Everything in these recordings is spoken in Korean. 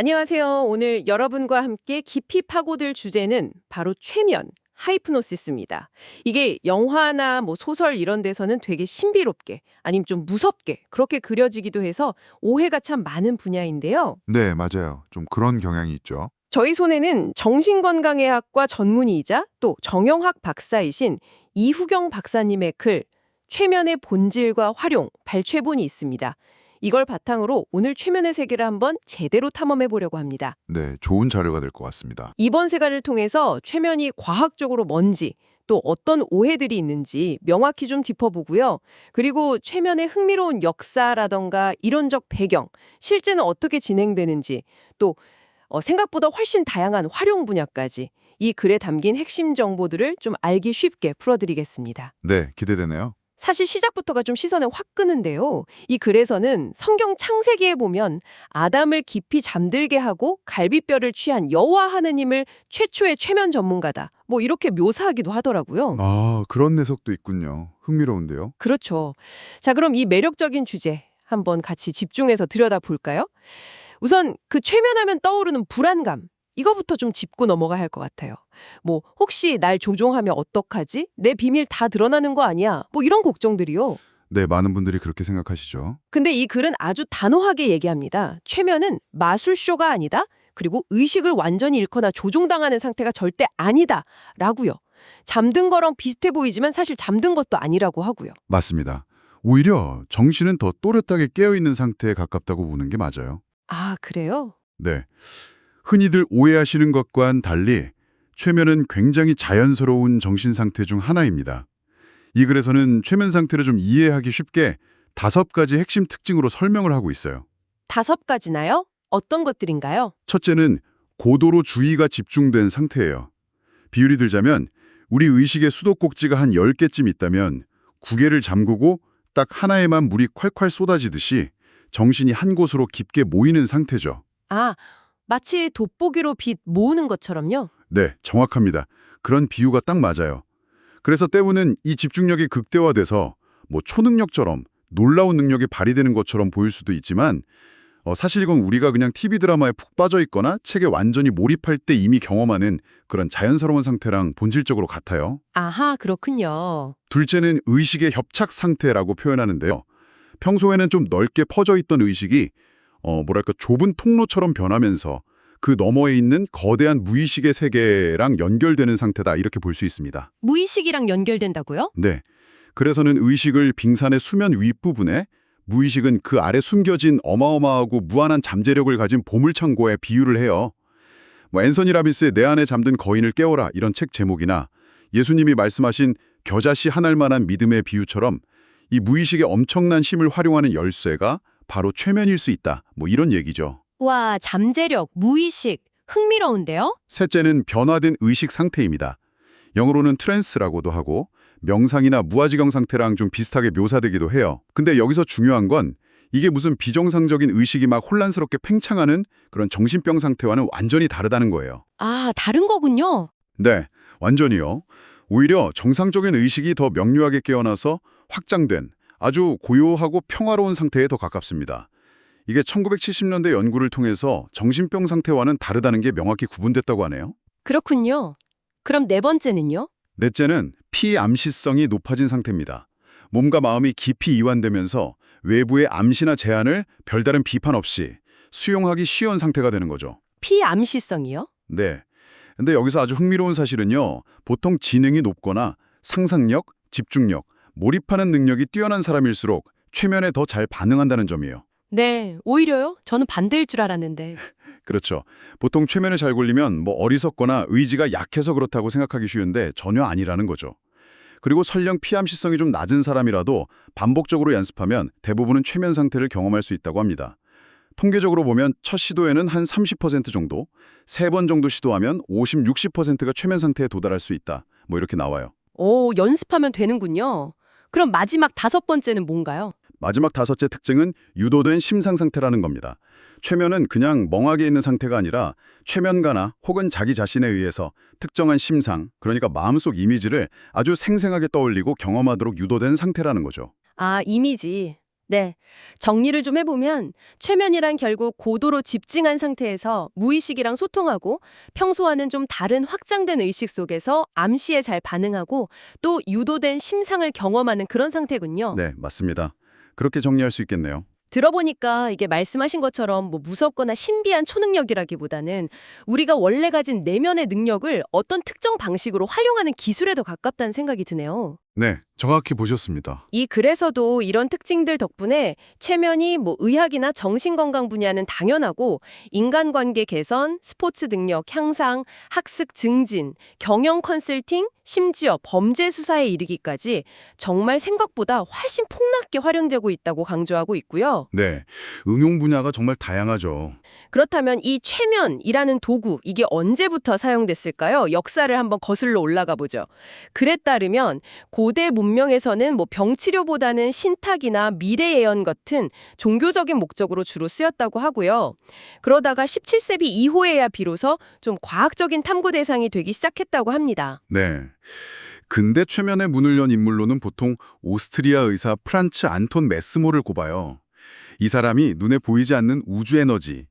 안녕하세요. 오늘 여러분과 함께 깊이 파고들 주제는 바로 최면, 하이프노시스입니다. 이게 영화나 소설 이런 데서는 되게 신비롭게 아니면 좀 무섭게 그렇게 그려지기도 해서 오해가 참 많은 분야인데요. 네, 맞아요. 좀 그런 경향이 있죠. 저희 손에는 정신건강의학과 전문의이자 또 정형학 박사이신 이후경 박사님의 글 최면의 본질과 활용 발췌본이 있습니다. 이걸 바탕으로 오늘 최면의 세계를 한번 제대로 탐험해 보려고 합니다. 네, 좋은 자료가 될 것 같습니다. 이번 세간을 통해서 최면이 과학적으로 뭔지 또 어떤 오해들이 있는지 명확히 좀 짚어보고요. 그리고 최면의 흥미로운 역사라던가 이론적 배경, 실제는 어떻게 진행되는지 또 생각보다 훨씬 다양한 활용 분야까지 이 글에 담긴 핵심 정보들을 좀 알기 쉽게 풀어드리겠습니다. 네, 기대되네요. 사실 시작부터가 좀 시선을 확 끄는데요. 이 글에서는 성경 창세기에 보면 아담을 깊이 잠들게 하고 갈비뼈를 취한 여호와 하느님을 최초의 최면 전문가다. 이렇게 묘사하기도 하더라고요. 아, 그런 뇌석도 있군요. 흥미로운데요. 그렇죠. 자, 그럼 이 매력적인 주제 한번 같이 집중해서 들여다볼까요? 우선 그 최면하면 떠오르는 불안감. 이거부터 좀 짚고 넘어가야 할 것 같아요. 혹시 날 조종하면 어떡하지? 내 비밀 다 드러나는 거 아니야? 이런 걱정들이요. 네, 많은 분들이 그렇게 생각하시죠. 근데 이 글은 아주 단호하게 얘기합니다. 최면은 마술쇼가 아니다. 그리고 의식을 완전히 잃거나 조종당하는 상태가 절대 아니다. 라고요. 잠든 거랑 비슷해 보이지만 사실 잠든 것도 아니라고 하고요. 맞습니다. 오히려 정신은 더 또렷하게 깨어있는 상태에 가깝다고 보는 게 맞아요. 아, 그래요? 네. 흔히들 오해하시는 것과는 달리 최면은 굉장히 자연스러운 정신 상태 중 하나입니다. 이 글에서는 최면 상태를 좀 이해하기 쉽게 5가지 핵심 특징으로 설명을 하고 있어요. 5가지나요? 어떤 것들인가요? 첫째는 고도로 주의가 집중된 상태예요. 비율이 들자면 우리 의식의 수도꼭지가 한 10개쯤 있다면 9개를 잠그고 딱 하나에만 물이 콸콸 쏟아지듯이 정신이 한 곳으로 깊게 모이는 상태죠. 아, 마치 돋보기로 빛 모으는 것처럼요? 네, 정확합니다. 그런 비유가 딱 맞아요. 그래서 때로는 이 집중력이 극대화돼서 초능력처럼 놀라운 능력이 발휘되는 것처럼 보일 수도 있지만 사실 이건 우리가 그냥 TV 드라마에 푹 빠져 있거나 책에 완전히 몰입할 때 이미 경험하는 그런 자연스러운 상태랑 본질적으로 같아요. 아하, 그렇군요. 둘째는 의식의 협착 상태라고 표현하는데요. 평소에는 좀 넓게 퍼져 있던 의식이 좁은 통로처럼 변하면서 그 너머에 있는 거대한 무의식의 세계랑 연결되는 상태다 이렇게 볼 수 있습니다. 무의식이랑 연결된다고요? 네. 그래서는 의식을 빙산의 수면 윗부분에 무의식은 그 아래 숨겨진 어마어마하고 무한한 잠재력을 가진 보물창고에 비유를 해요. 앤서니 라빈스의 내 안에 잠든 거인을 깨워라 이런 책 제목이나 예수님이 말씀하신 겨자씨 한 알만한 믿음의 비유처럼 이 무의식의 엄청난 힘을 활용하는 열쇠가 바로 최면일 수 있다. 이런 얘기죠. 와, 잠재력, 무의식, 흥미로운데요? 셋째는 변화된 의식 상태입니다. 영어로는 트랜스라고도 하고 명상이나 무아지경 상태랑 좀 비슷하게 묘사되기도 해요. 근데 여기서 중요한 건 이게 무슨 비정상적인 의식이 막 혼란스럽게 팽창하는 그런 정신병 상태와는 완전히 다르다는 거예요. 아, 다른 거군요. 네, 완전히요. 오히려 정상적인 의식이 더 명료하게 깨어나서 확장된 아주 고요하고 평화로운 상태에 더 가깝습니다. 이게 1970년대 연구를 통해서 정신병 상태와는 다르다는 게 명확히 구분됐다고 하네요. 그렇군요. 그럼 네 번째는요? 넷째는 피암시성이 높아진 상태입니다. 몸과 마음이 깊이 이완되면서 외부의 암시나 제한을 별다른 비판 없이 수용하기 쉬운 상태가 되는 거죠. 피암시성이요? 네. 근데 여기서 아주 흥미로운 사실은요. 보통 지능이 높거나 상상력, 집중력, 몰입하는 능력이 뛰어난 사람일수록 최면에 더 잘 반응한다는 점이에요. 네, 오히려요? 저는 반대일 줄 알았는데. 그렇죠. 보통 최면에 잘 걸리면 어리석거나 의지가 약해서 그렇다고 생각하기 쉬운데 전혀 아니라는 거죠. 그리고 설령 피암시성이 좀 낮은 사람이라도 반복적으로 연습하면 대부분은 최면 상태를 경험할 수 있다고 합니다. 통계적으로 보면 첫 시도에는 한 30% 정도, 3번 정도 시도하면 50, 60%가 최면 상태에 도달할 수 있다. 이렇게 나와요. 오, 연습하면 되는군요. 그럼 마지막 5번째는 뭔가요? 마지막 5째 특징은 유도된 심상 상태라는 겁니다. 최면은 그냥 멍하게 있는 상태가 아니라 최면가나 혹은 자기 자신에 의해서 특정한 심상, 그러니까 마음속 이미지를 아주 생생하게 떠올리고 경험하도록 유도된 상태라는 거죠. 아, 이미지. 네. 정리를 좀 해보면 최면이란 결국 고도로 집중한 상태에서 무의식이랑 소통하고 평소와는 좀 다른 확장된 의식 속에서 암시에 잘 반응하고 또 유도된 심상을 경험하는 그런 상태군요. 네, 맞습니다. 그렇게 정리할 수 있겠네요. 들어보니까 이게 말씀하신 것처럼 뭐 무섭거나 신비한 초능력이라기보다는 우리가 원래 가진 내면의 능력을 어떤 특정 방식으로 활용하는 기술에 더 가깝다는 생각이 드네요. 네, 정확히 보셨습니다. 이 글에서도 이런 특징들 덕분에 최면이 뭐 의학이나 정신건강 분야는 당연하고 인간관계 개선, 스포츠 능력 향상, 학습 증진, 경영 컨설팅, 심지어 범죄 수사에 이르기까지 정말 생각보다 훨씬 폭넓게 활용되고 있다고 강조하고 있고요. 네, 응용 분야가 정말 다양하죠. 그렇다면 이 최면이라는 도구, 이게 언제부터 사용됐을까요? 역사를 한번 거슬러 올라가 보죠. 글에 따르면 고대 문명에서는 뭐 병치료보다는 신탁이나 미래 예언 같은 종교적인 목적으로 주로 쓰였다고 하고요. 그러다가 17세기 이후에야 비로소 좀 과학적인 탐구 대상이 되기 시작했다고 합니다. 네. 근대 최면의 문을 연 인물로는 보통 오스트리아 의사 프란츠 안톤 메스모를 꼽아요. 이 사람이 눈에 보이지 않는 우주 에너지,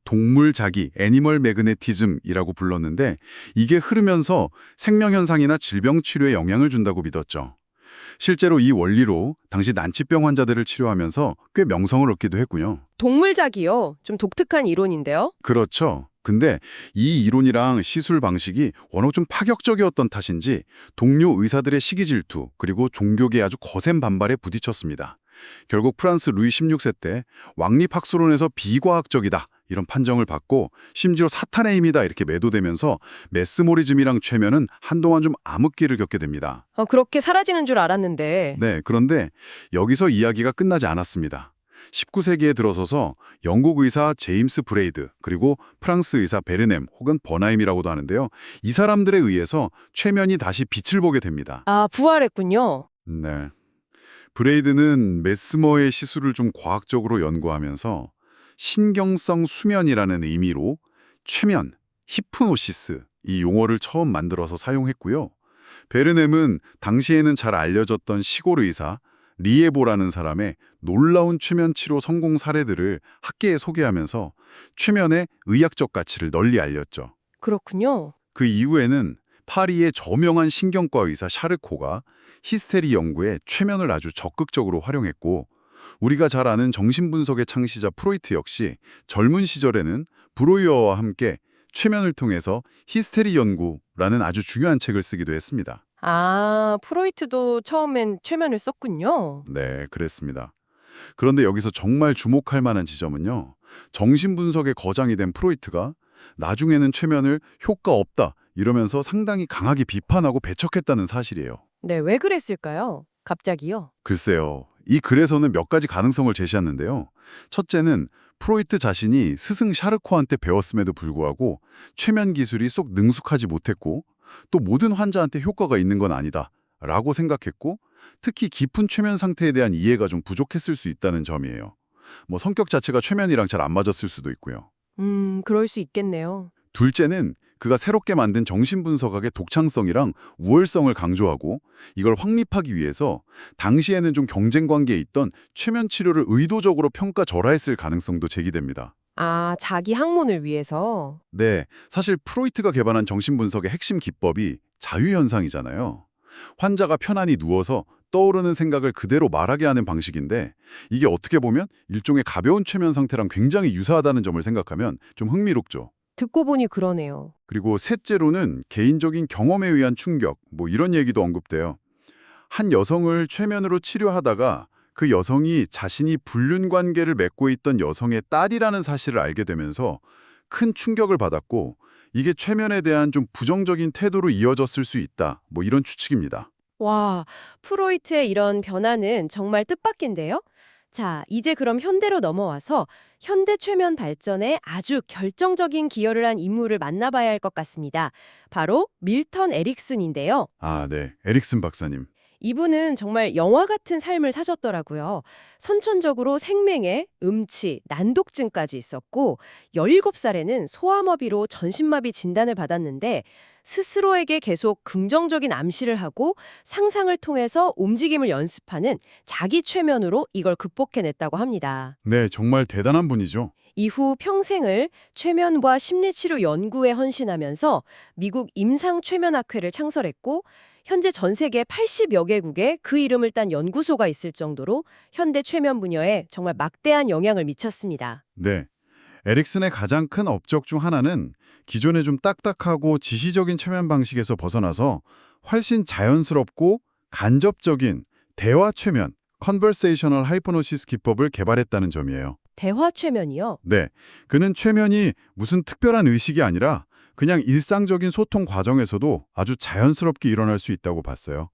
동물 자기, 애니멀 매그네티즘이라고 불렀는데 이게 흐르면서 생명현상이나 질병 치료에 영향을 준다고 믿었죠. 실제로 이 원리로 당시 난치병 환자들을 치료하면서 꽤 명성을 얻기도 했고요. 동물작이요. 좀 독특한 이론인데요. 그렇죠. 근데 이 이론이랑 시술 방식이 워낙 좀 파격적이었던 탓인지 동료 의사들의 시기 질투 그리고 종교계의 아주 거센 반발에 부딪혔습니다. 결국 프랑스 루이 16세 때 왕립학술원에서 비과학적이다 이런 판정을 받고 심지어 사탄의 힘이다 이렇게 매도되면서 메스모리즘이랑 최면은 한동안 좀 암흑기를 겪게 됩니다. 그렇게 사라지는 줄 알았는데. 네, 그런데 여기서 이야기가 끝나지 않았습니다. 19세기에 들어서서 영국 의사 제임스 브레이드 그리고 프랑스 의사 베르넴 혹은 버나임이라고도 하는데요. 이 사람들에 의해서 최면이 다시 빛을 보게 됩니다. 아, 부활했군요. 네. 브레이드는 메스머의 시술을 좀 과학적으로 연구하면서 신경성 수면이라는 의미로 최면, 히프노시스 이 용어를 처음 만들어서 사용했고요. 베르넴은 당시에는 잘 알려졌던 시골 의사 리에보라는 사람의 놀라운 최면 치료 성공 사례들을 학계에 소개하면서 최면의 의학적 가치를 널리 알렸죠. 그렇군요. 그 이후에는 파리의 저명한 신경과 의사 샤르코가 히스테리 연구에 최면을 아주 적극적으로 활용했고 우리가 잘 아는 정신분석의 창시자 프로이트 역시 젊은 시절에는 브로이어와 함께 최면을 통해서 히스테리 연구라는 아주 중요한 책을 쓰기도 했습니다. 아, 프로이트도 처음엔 최면을 썼군요. 네, 그랬습니다. 그런데 여기서 정말 주목할 만한 지점은요. 정신분석의 거장이 된 프로이트가 나중에는 최면을 효과 없다 이러면서 상당히 강하게 비판하고 배척했다는 사실이에요. 네, 왜 그랬을까요? 갑자기요? 글쎄요. 이 글에서는 몇 가지 가능성을 제시하는데요. 첫째는 프로이트 자신이 스승 샤르코한테 배웠음에도 불구하고 최면 기술이 쏙 능숙하지 못했고 또 모든 환자한테 효과가 있는 건 아니다 라고 생각했고 특히 깊은 최면 상태에 대한 이해가 좀 부족했을 수 있다는 점이에요. 성격 자체가 최면이랑 잘 안 맞았을 수도 있고요. 그럴 수 있겠네요. 둘째는 그가 새롭게 만든 정신분석학의 독창성이랑 우월성을 강조하고 이걸 확립하기 위해서 당시에는 좀 경쟁 관계에 있던 최면 치료를 의도적으로 평가절하했을 가능성도 제기됩니다. 아, 자기 학문을 위해서. 네, 사실 프로이트가 개발한 정신분석의 핵심 기법이 자유현상이잖아요. 환자가 편안히 누워서 떠오르는 생각을 그대로 말하게 하는 방식인데 이게 어떻게 보면 일종의 가벼운 최면 상태랑 굉장히 유사하다는 점을 생각하면 좀 흥미롭죠. 듣고 보니 그러네요. 그리고 셋째로는 개인적인 경험에 의한 충격, 이런 얘기도 언급돼요. 한 여성을 최면으로 치료하다가 그 여성이 자신이 불륜 관계를 맺고 있던 여성의 딸이라는 사실을 알게 되면서 큰 충격을 받았고 이게 최면에 대한 좀 부정적인 태도로 이어졌을 수 있다. 이런 추측입니다. 와, 프로이트의 이런 변화는 정말 뜻밖인데요? 자, 이제 그럼 현대로 넘어와서 현대 최면 발전에 아주 결정적인 기여를 한 인물을 만나봐야 할 것 같습니다. 바로 밀턴 에릭슨인데요. 아, 네. 에릭슨 박사님. 이분은 정말 영화 같은 삶을 사셨더라고요. 선천적으로 생맹애, 음치, 난독증까지 있었고 17살에는 소아마비로 전신마비 진단을 받았는데 스스로에게 계속 긍정적인 암시를 하고 상상을 통해서 움직임을 연습하는 자기 최면으로 이걸 극복해냈다고 합니다. 네, 정말 대단한 분이죠. 이후 평생을 최면과 심리치료 연구에 헌신하면서 미국 임상최면학회를 창설했고 현재 전 세계 80여 개국에 그 이름을 딴 연구소가 있을 정도로 현대 최면 분야에 정말 막대한 영향을 미쳤습니다. 네. 에릭슨의 가장 큰 업적 중 하나는 기존의 좀 딱딱하고 지시적인 최면 방식에서 벗어나서 훨씬 자연스럽고 간접적인 대화 최면, 컨버세이셔널 하이프노시스 기법을 개발했다는 점이에요. 대화 최면이요? 네. 그는 최면이 무슨 특별한 의식이 아니라 그냥 일상적인 소통 과정에서도 아주 자연스럽게 일어날 수 있다고 봤어요.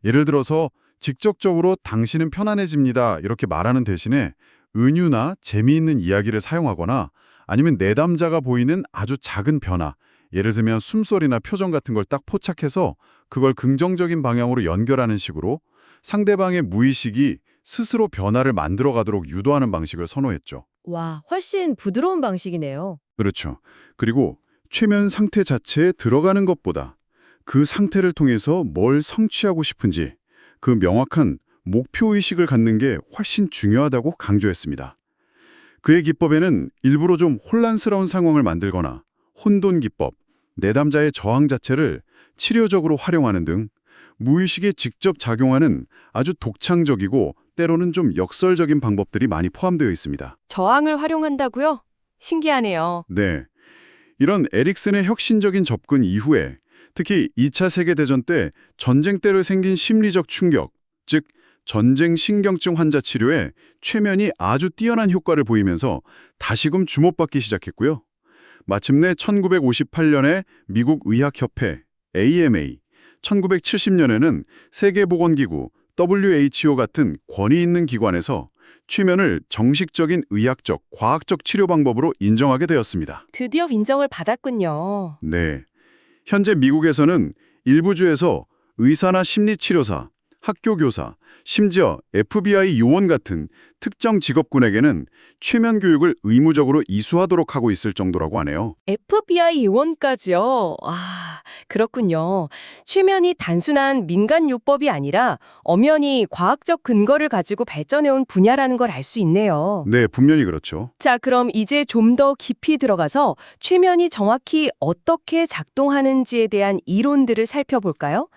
예를 들어서 직접적으로 당신은 편안해집니다 이렇게 말하는 대신에 은유나 재미있는 이야기를 사용하거나 아니면 내담자가 보이는 아주 작은 변화, 예를 들면 숨소리나 표정 같은 걸 딱 포착해서 그걸 긍정적인 방향으로 연결하는 식으로 상대방의 무의식이 스스로 변화를 만들어가도록 유도하는 방식을 선호했죠. 와, 훨씬 부드러운 방식이네요. 그렇죠. 그리고 최면 상태 자체에 들어가는 것보다 그 상태를 통해서 뭘 성취하고 싶은지 그 명확한 목표의식을 갖는 게 훨씬 중요하다고 강조했습니다. 그의 기법에는 일부러 좀 혼란스러운 상황을 만들거나 혼돈 기법, 내담자의 저항 자체를 치료적으로 활용하는 등 무의식에 직접 작용하는 아주 독창적이고 때로는 좀 역설적인 방법들이 많이 포함되어 있습니다. 저항을 활용한다고요? 신기하네요. 네. 이런 에릭슨의 혁신적인 접근 이후에 특히 2차 세계대전 때 전쟁 때로 생긴 심리적 충격, 즉 전쟁 신경증 환자 치료에 최면이 아주 뛰어난 효과를 보이면서 다시금 주목받기 시작했고요. 마침내 1958년에 미국 의학협회 AMA, 1970년에는 세계보건기구 WHO 같은 권위 있는 기관에서 최면을 정식적인 의학적, 과학적 치료 방법으로 인정하게 되었습니다. 드디어 인정을 받았군요. 네. 현재 미국에서는 일부 주에서 의사나 심리치료사, 학교교사, 심지어 FBI 요원 같은 특정 직업군에게는 최면 교육을 의무적으로 이수하도록 하고 있을 정도라고 하네요. FBI 요원까지요? 아, 그렇군요. 최면이 단순한 민간요법이 아니라 엄연히 과학적 근거를 가지고 발전해온 분야라는 걸 알 수 있네요. 네, 분명히 그렇죠. 자, 그럼 이제 좀 더 깊이 들어가서 최면이 정확히 어떻게 작동하는지에 대한 이론들을 살펴볼까요?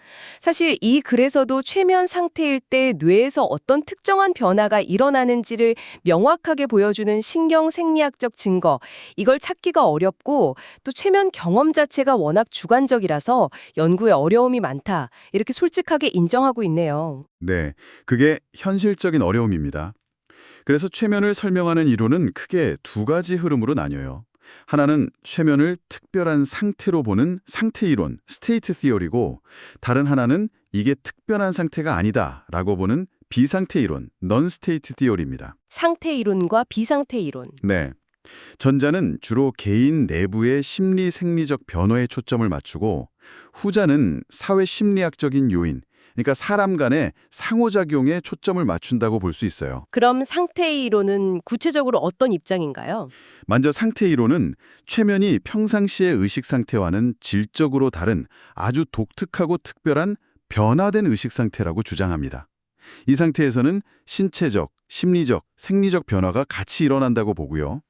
사실 이 글에서도 최면 상태일 때 뇌에서 어떤 특정한 변화가 일어나는지를 명확하게 보여주는 신경생리학적 증거, 이걸 찾기가 어렵고 또 최면 경험 자체가 워낙 주관적이라서 연구에 어려움이 많다, 이렇게 솔직하게 인정하고 있네요. 네, 그게 현실적인 어려움입니다. 그래서 최면을 설명하는 이론은 크게 두 가지 흐름으로 나뉘어요. 하나는 최면을 특별한 상태로 보는 상태 이론, 스테이트 티어리고, 다른 하나는 이게 특별한 상태가 아니다라고 보는 비상태 이론, 넌 스테이트 티어리입니다. 상태 이론과 비상태 이론. 네. 전자는 주로 개인 내부의 심리 생리적 변화에 초점을 맞추고 후자는 사회 심리학적인 요인, 그러니까 사람 간의 상호작용에 초점을 맞춘다고 볼 수 있어요. 그럼 상태 이론은 구체적으로 어떤 입장인가요? 먼저 상태 이론은 최면이 평상시의 의식 상태와는 질적으로 다른 아주 독특하고 특별한 변화된 의식 상태라고 주장합니다. 이 상태에서는 신체적, 심리적, 생리적 변화가 같이 일어난다고 보고요.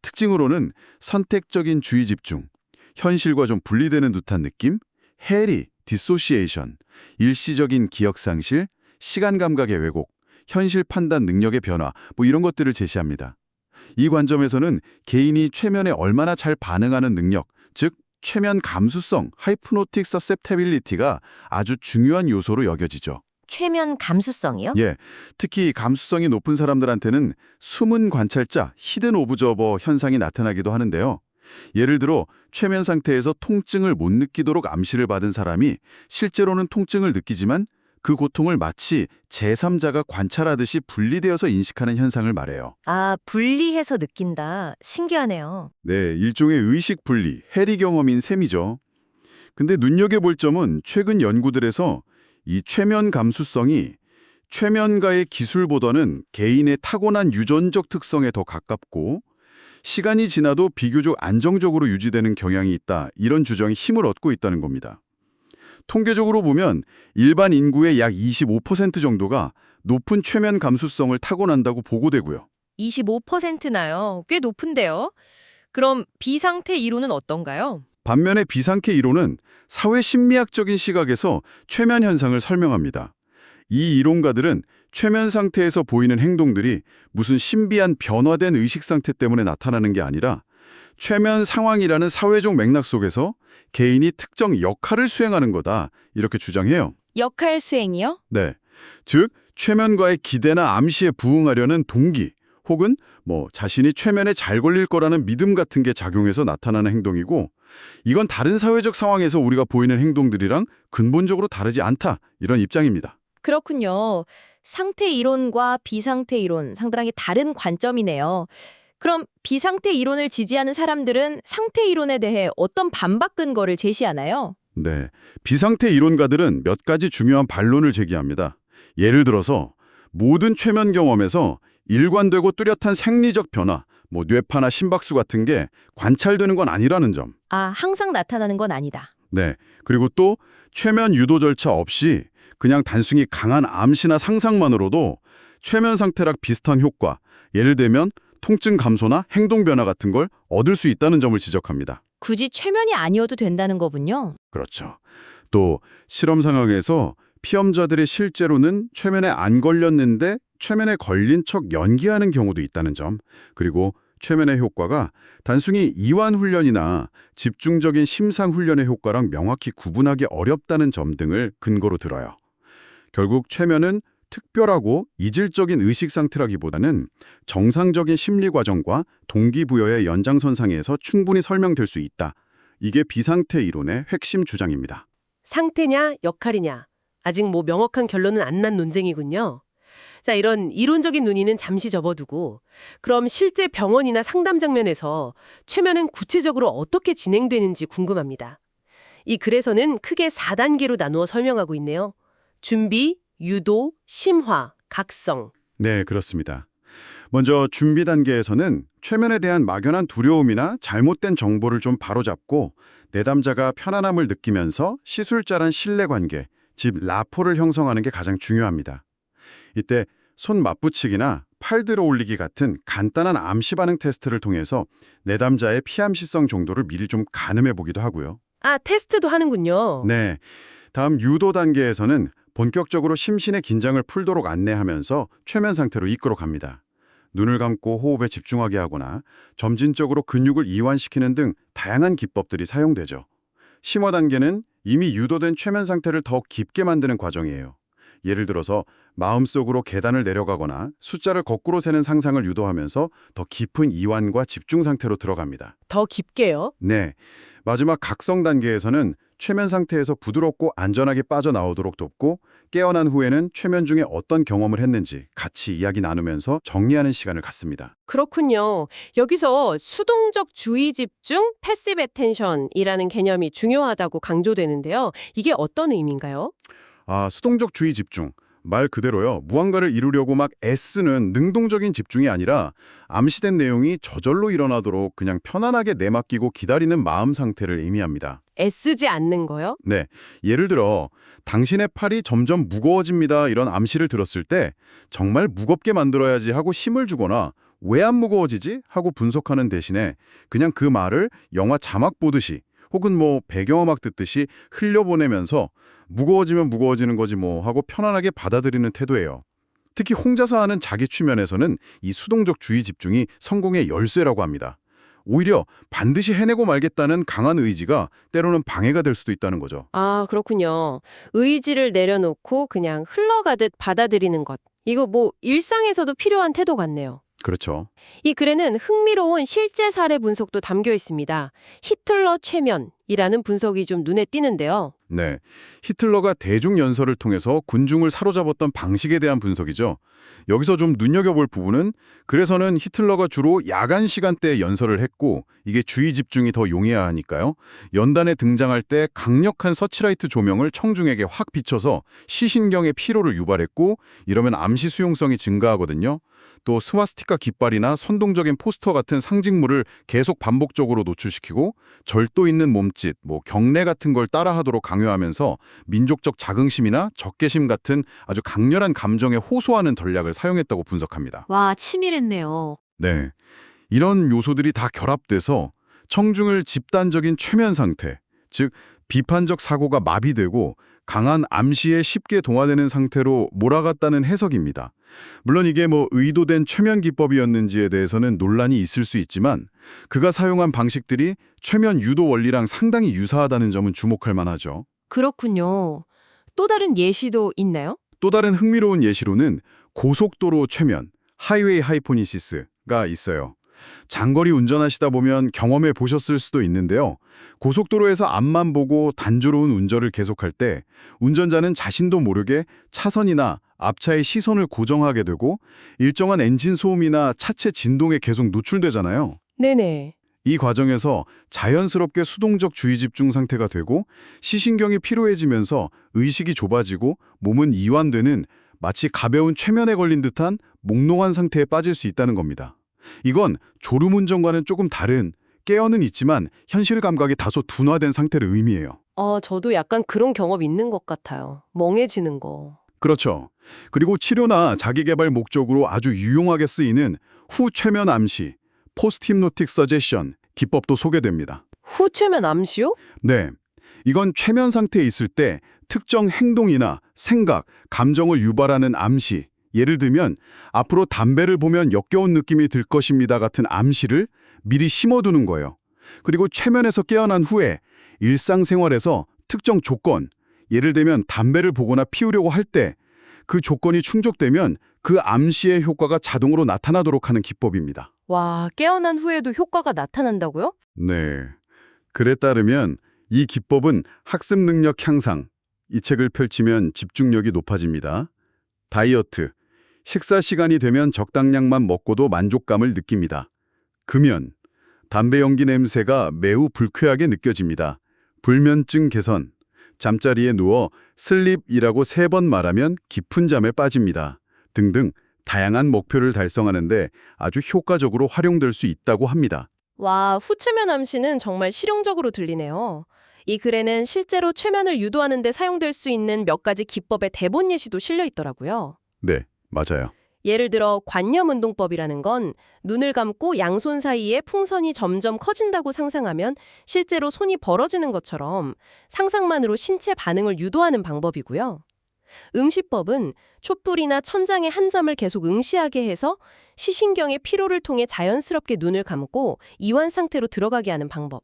특징으로는 선택적인 주의 집중, 현실과 좀 분리되는 듯한 느낌, 해리, 디소시에이션, 일시적인 기억 상실, 시간 감각의 왜곡, 현실 판단 능력의 변화, 이런 것들을 제시합니다. 이 관점에서는 개인이 최면에 얼마나 잘 반응하는 능력, 즉 최면 감수성, 하이프노틱 서셉테빌리티가 아주 중요한 요소로 여겨지죠. 최면 감수성이요? 예, 특히 감수성이 높은 사람들한테는 숨은 관찰자, 히든 오브저버 현상이 나타나기도 하는데요. 예를 들어 최면 상태에서 통증을 못 느끼도록 암시를 받은 사람이 실제로는 통증을 느끼지만 그 고통을 마치 제3자가 관찰하듯이 분리되어서 인식하는 현상을 말해요. 아, 분리해서 느낀다. 신기하네요. 네, 일종의 의식 분리, 해리 경험인 셈이죠. 근데 눈여겨볼 점은 최근 연구들에서 이 최면 감수성이 최면가의 기술보다는 개인의 타고난 유전적 특성에 더 가깝고 시간이 지나도 비교적 안정적으로 유지되는 경향이 있다. 이런 주장이 힘을 얻고 있다는 겁니다. 통계적으로 보면 일반 인구의 약 25% 정도가 높은 최면 감수성을 타고난다고 보고되고요. 25%나요. 꽤 높은데요. 그럼 비상태 이론은 어떤가요? 반면에 비상태 이론은 사회 심리학적인 시각에서 최면 현상을 설명합니다. 이 이론가들은 최면 상태에서 보이는 행동들이 무슨 신비한 변화된 의식 상태 때문에 나타나는 게 아니라 최면 상황이라는 사회적 맥락 속에서 개인이 특정 역할을 수행하는 거다. 이렇게 주장해요. 역할 수행이요? 네. 즉, 최면과의 기대나 암시에 부응하려는 동기, 혹은 자신이 최면에 잘 걸릴 거라는 믿음 같은 게 작용해서 나타나는 행동이고, 이건 다른 사회적 상황에서 우리가 보이는 행동들이랑 근본적으로 다르지 않다. 이런 입장입니다. 그렇군요. 상태 이론과 비상태 이론 상당히 다른 관점이네요. 그럼 비상태 이론을 지지하는 사람들은 상태 이론에 대해 어떤 반박 근거를 제시하나요? 네. 비상태 이론가들은 몇 가지 중요한 반론을 제기합니다. 예를 들어서 모든 최면 경험에서 일관되고 뚜렷한 생리적 변화, 뇌파나 심박수 같은 게 관찰되는 건 아니라는 점. 아, 항상 나타나는 건 아니다. 네. 그리고 또 최면 유도 절차 없이 그냥 단순히 강한 암시나 상상만으로도 최면 상태랑 비슷한 효과, 예를 들면 통증 감소나 행동 변화 같은 걸 얻을 수 있다는 점을 지적합니다. 굳이 최면이 아니어도 된다는 거군요. 그렇죠. 또 실험 상황에서 피험자들이 실제로는 최면에 안 걸렸는데 최면에 걸린 척 연기하는 경우도 있다는 점, 그리고 최면의 효과가 단순히 이완 훈련이나 집중적인 심상 훈련의 효과랑 명확히 구분하기 어렵다는 점 등을 근거로 들어요. 결국 최면은 특별하고 이질적인 의식 상태라기보다는 정상적인 심리 과정과 동기부여의 연장선상에서 충분히 설명될 수 있다. 이게 비상태 이론의 핵심 주장입니다. 상태냐, 역할이냐. 아직 명확한 결론은 안 난 논쟁이군요. 자, 이런 이론적인 논의는 잠시 접어두고 그럼 실제 병원이나 상담 장면에서 최면은 구체적으로 어떻게 진행되는지 궁금합니다. 이 글에서는 크게 4단계로 나누어 설명하고 있네요. 준비, 유도, 심화, 각성. 네, 그렇습니다. 먼저 준비 단계에서는 최면에 대한 막연한 두려움이나 잘못된 정보를 좀 바로잡고 내담자가 편안함을 느끼면서 시술자란 신뢰관계, 즉 라포를 형성하는 게 가장 중요합니다. 이때 손 맞붙이기나 팔 들어 올리기 같은 간단한 암시 반응 테스트를 통해서 내담자의 피암시성 정도를 미리 좀 가늠해 보기도 하고요. 아, 테스트도 하는군요. 네, 다음 유도 단계에서는 본격적으로 심신의 긴장을 풀도록 안내하면서 최면 상태로 이끌어 갑니다. 눈을 감고 호흡에 집중하게 하거나 점진적으로 근육을 이완시키는 등 다양한 기법들이 사용되죠. 심화 단계는 이미 유도된 최면 상태를 더 깊게 만드는 과정이에요. 예를 들어서 마음속으로 계단을 내려가거나 숫자를 거꾸로 세는 상상을 유도하면서 더 깊은 이완과 집중 상태로 들어갑니다. 더 깊게요? 네, 마지막 각성 단계에서는 최면 상태에서 부드럽고 안전하게 빠져나오도록 돕고 깨어난 후에는 최면 중에 어떤 경험을 했는지 같이 이야기 나누면서 정리하는 시간을 갖습니다. 그렇군요. 여기서 수동적 주의 집중, 패시브 애텐션이라는 개념이 중요하다고 강조되는데요. 이게 어떤 의미인가요? 수동적 주의 집중. 말 그대로요. 무언가를 이루려고 막 애쓰는 능동적인 집중이 아니라 암시된 내용이 저절로 일어나도록 그냥 편안하게 내맡기고 기다리는 마음 상태를 의미합니다. 애쓰지 않는 거요? 네, 예를 들어 당신의 팔이 점점 무거워집니다. 이런 암시를 들었을 때 정말 무겁게 만들어야지 하고 힘을 주거나 왜 안 무거워지지? 하고 분석하는 대신에 그냥 그 말을 영화 자막 보듯이 혹은 배경음악 듣듯이 흘려보내면서 무거워지면 무거워지는 거지 하고 편안하게 받아들이는 태도예요. 특히 혼자서 하는 자기 추면에서는 이 수동적 주의 집중이 성공의 열쇠라고 합니다. 오히려 반드시 해내고 말겠다는 강한 의지가 때로는 방해가 될 수도 있다는 거죠. 아, 그렇군요. 의지를 내려놓고 그냥 흘러가듯 받아들이는 것. 이거 일상에서도 필요한 태도 같네요. 그렇죠. 이 글에는 흥미로운 실제 사례 분석도 담겨 있습니다. 히틀러 최면이라는 분석이 좀 눈에 띄는데요. 네. 히틀러가 대중연설을 통해서 군중을 사로잡았던 방식에 대한 분석이죠. 여기서 좀 눈여겨볼 부분은 그래서는 히틀러가 주로 야간 시간대에 연설을 했고 이게 주의 집중이 더 용이해야 하니까요. 연단에 등장할 때 강력한 서치라이트 조명을 청중에게 확 비춰서 시신경의 피로를 유발했고 이러면 암시 수용성이 증가하거든요. 또 스와스티카 깃발이나 선동적인 포스터 같은 상징물을 계속 반복적으로 노출시키고 절도 있는 몸짓, 경례 같은 걸 따라하도록 강요하면서 민족적 자긍심이나 적개심 같은 아주 강렬한 감정에 호소하는 전략을 사용했다고 분석합니다. 와, 치밀했네요. 네, 이런 요소들이 다 결합돼서 청중을 집단적인 최면 상태, 즉 비판적 사고가 마비되고 강한 암시에 쉽게 동화되는 상태로 몰아갔다는 해석입니다. 물론 이게 의도된 최면 기법이었는지에 대해서는 논란이 있을 수 있지만 그가 사용한 방식들이 최면 유도 원리랑 상당히 유사하다는 점은 주목할 만하죠. 그렇군요. 또 다른 예시도 있나요? 또 다른 흥미로운 예시로는 고속도로 최면, 하이웨이 하이포니시스가 있어요. 장거리 운전하시다 보면 경험해 보셨을 수도 있는데요. 고속도로에서 앞만 보고 단조로운 운전을 계속할 때 운전자는 자신도 모르게 차선이나 앞차의 시선을 고정하게 되고 일정한 엔진 소음이나 차체 진동에 계속 노출되잖아요. 네네. 이 과정에서 자연스럽게 수동적 주의 집중 상태가 되고 시신경이 피로해지면서 의식이 좁아지고 몸은 이완되는 마치 가벼운 최면에 걸린 듯한 몽롱한 상태에 빠질 수 있다는 겁니다. 이건 졸음운전과는 조금 다른 깨어는 있지만 현실 감각이 다소 둔화된 상태를 의미해요. 저도 약간 그런 경험 있는 것 같아요. 멍해지는 거. 그렇죠. 그리고 치료나 자기개발 목적으로 아주 유용하게 쓰이는 후최면 암시, 포스트 힙노틱 서제션 기법도 소개됩니다. 후최면 암시요? 네, 이건 최면 상태에 있을 때 특정 행동이나 생각, 감정을 유발하는 암시, 예를 들면 앞으로 담배를 보면 역겨운 느낌이 들 것입니다 같은 암시를 미리 심어두는 거예요. 그리고 최면에서 깨어난 후에 일상생활에서 특정 조건, 예를 들면 담배를 보거나 피우려고 할 때 그 조건이 충족되면 그 암시의 효과가 자동으로 나타나도록 하는 기법입니다. 와, 깨어난 후에도 효과가 나타난다고요? 네. 글에 따르면 이 기법은 학습 능력 향상, 이 책을 펼치면 집중력이 높아집니다. 다이어트, 식사 시간이 되면 적당량만 먹고도 만족감을 느낍니다. 금연, 담배 연기 냄새가 매우 불쾌하게 느껴집니다. 불면증 개선, 잠자리에 누워 슬립이라고 3번 말하면 깊은 잠에 빠집니다. 등등 다양한 목표를 달성하는데 아주 효과적으로 활용될 수 있다고 합니다. 와, 후최면 암시는 정말 실용적으로 들리네요. 이 글에는 실제로 최면을 유도하는 데 사용될 수 있는 몇 가지 기법의 대본 예시도 실려 있더라고요. 네, 맞아요. 예를 들어 관념운동법이라는 건 눈을 감고 양손 사이에 풍선이 점점 커진다고 상상하면 실제로 손이 벌어지는 것처럼 상상만으로 신체 반응을 유도하는 방법이고요. 응시법은 촛불이나 천장의 한 점을 계속 응시하게 해서 시신경의 피로를 통해 자연스럽게 눈을 감고 이완 상태로 들어가게 하는 방법.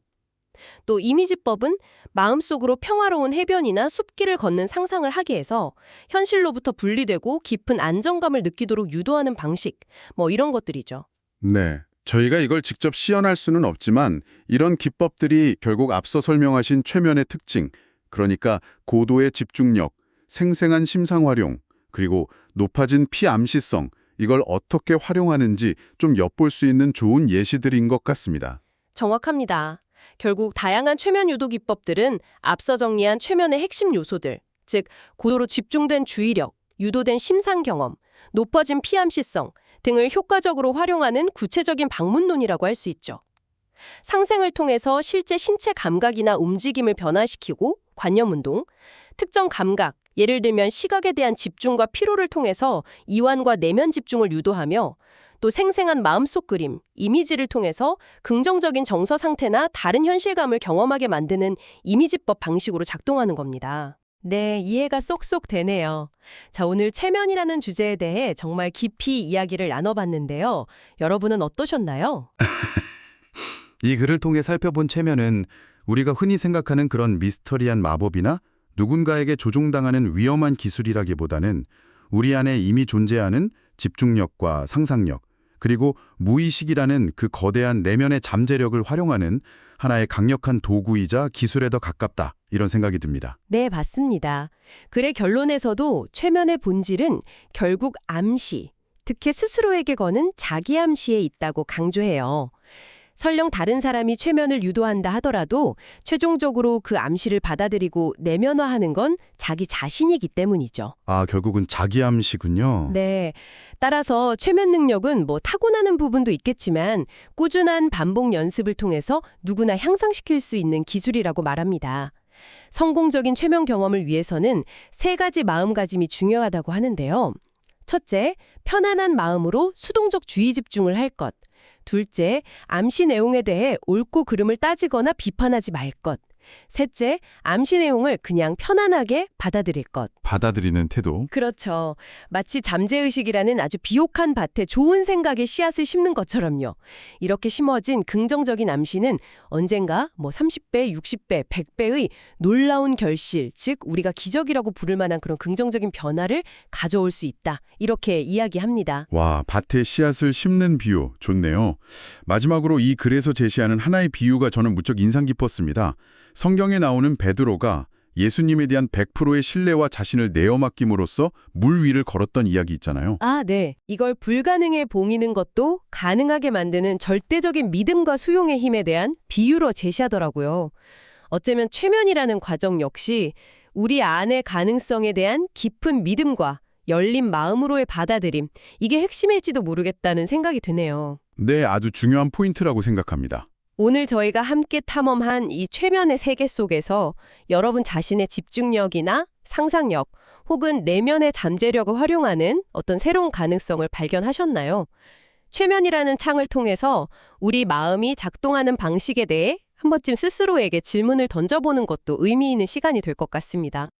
또 이미지법은 마음속으로 평화로운 해변이나 숲길을 걷는 상상을 하게 해서 현실로부터 분리되고 깊은 안정감을 느끼도록 유도하는 방식, 이런 것들이죠. 네, 저희가 이걸 직접 시연할 수는 없지만 이런 기법들이 결국 앞서 설명하신 최면의 특징, 그러니까 고도의 집중력, 생생한 심상 활용, 그리고 높아진 피암시성, 이걸 어떻게 활용하는지 좀 엿볼 수 있는 좋은 예시들인 것 같습니다. 정확합니다. 결국 다양한 최면 유도 기법들은 앞서 정리한 최면의 핵심 요소들, 즉 고도로 집중된 주의력, 유도된 심상 경험, 높아진 피암시성 등을 효과적으로 활용하는 구체적인 방문론이라고 할 수 있죠. 상생을 통해서 실제 신체 감각이나 움직임을 변화시키고 관념운동, 특정 감각, 예를 들면 시각에 대한 집중과 피로를 통해서 이완과 내면 집중을 유도하며 또 생생한 마음속 그림, 이미지를 통해서 긍정적인 정서 상태나 다른 현실감을 경험하게 만드는 이미지법 방식으로 작동하는 겁니다. 네, 이해가 쏙쏙 되네요. 자, 오늘 최면이라는 주제에 대해 정말 깊이 이야기를 나눠봤는데요. 여러분은 어떠셨나요? 이 글을 통해 살펴본 최면은 우리가 흔히 생각하는 그런 미스터리한 마법이나 누군가에게 조종당하는 위험한 기술이라기보다는 우리 안에 이미 존재하는 집중력과 상상력, 그리고 무의식이라는 그 거대한 내면의 잠재력을 활용하는 하나의 강력한 도구이자 기술에 더 가깝다. 이런 생각이 듭니다. 네, 맞습니다. 글의 결론에서도 최면의 본질은 결국 암시, 특히 스스로에게 거는 자기 암시에 있다고 강조해요. 설령 다른 사람이 최면을 유도한다 하더라도 최종적으로 그 암시를 받아들이고 내면화하는 건 자기 자신이기 때문이죠. 아, 결국은 자기암시군요. 네. 따라서 최면 능력은 뭐 타고나는 부분도 있겠지만 꾸준한 반복 연습을 통해서 누구나 향상시킬 수 있는 기술이라고 말합니다. 성공적인 최면 경험을 위해서는 3가지 마음가짐이 중요하다고 하는데요. 첫째, 편안한 마음으로 수동적 주의 집중을 할 것. 둘째, 암시 내용에 대해 옳고 그름을 따지거나 비판하지 말 것. 셋째, 암시 내용을 그냥 편안하게 받아들일 것. 받아들이는 태도. 그렇죠. 마치 잠재의식이라는 아주 비옥한 밭에 좋은 생각의 씨앗을 심는 것처럼요. 이렇게 심어진 긍정적인 암시는 언젠가 30배, 60배, 100배의 놀라운 결실, 즉 우리가 기적이라고 부를 만한 그런 긍정적인 변화를 가져올 수 있다. 이렇게 이야기합니다. 와, 밭에 씨앗을 심는 비유 좋네요. 마지막으로 이 글에서 제시하는 하나의 비유가 저는 무척 인상 깊었습니다. 성경에 나오는 베드로가 예수님에 대한 100%의 신뢰와 자신을 내어 맡김으로써 물 위를 걸었던 이야기 있잖아요. 아, 네. 이걸 불가능에 봉이는 것도 가능하게 만드는 절대적인 믿음과 수용의 힘에 대한 비유로 제시하더라고요. 어쩌면 최면이라는 과정 역시 우리 안의 가능성에 대한 깊은 믿음과 열린 마음으로의 받아들임, 이게 핵심일지도 모르겠다는 생각이 드네요. 네, 아주 중요한 포인트라고 생각합니다. 오늘 저희가 함께 탐험한 이 최면의 세계 속에서 여러분 자신의 집중력이나 상상력 혹은 내면의 잠재력을 활용하는 어떤 새로운 가능성을 발견하셨나요? 최면이라는 창을 통해서 우리 마음이 작동하는 방식에 대해 한 번쯤 스스로에게 질문을 던져보는 것도 의미 있는 시간이 될 것 같습니다.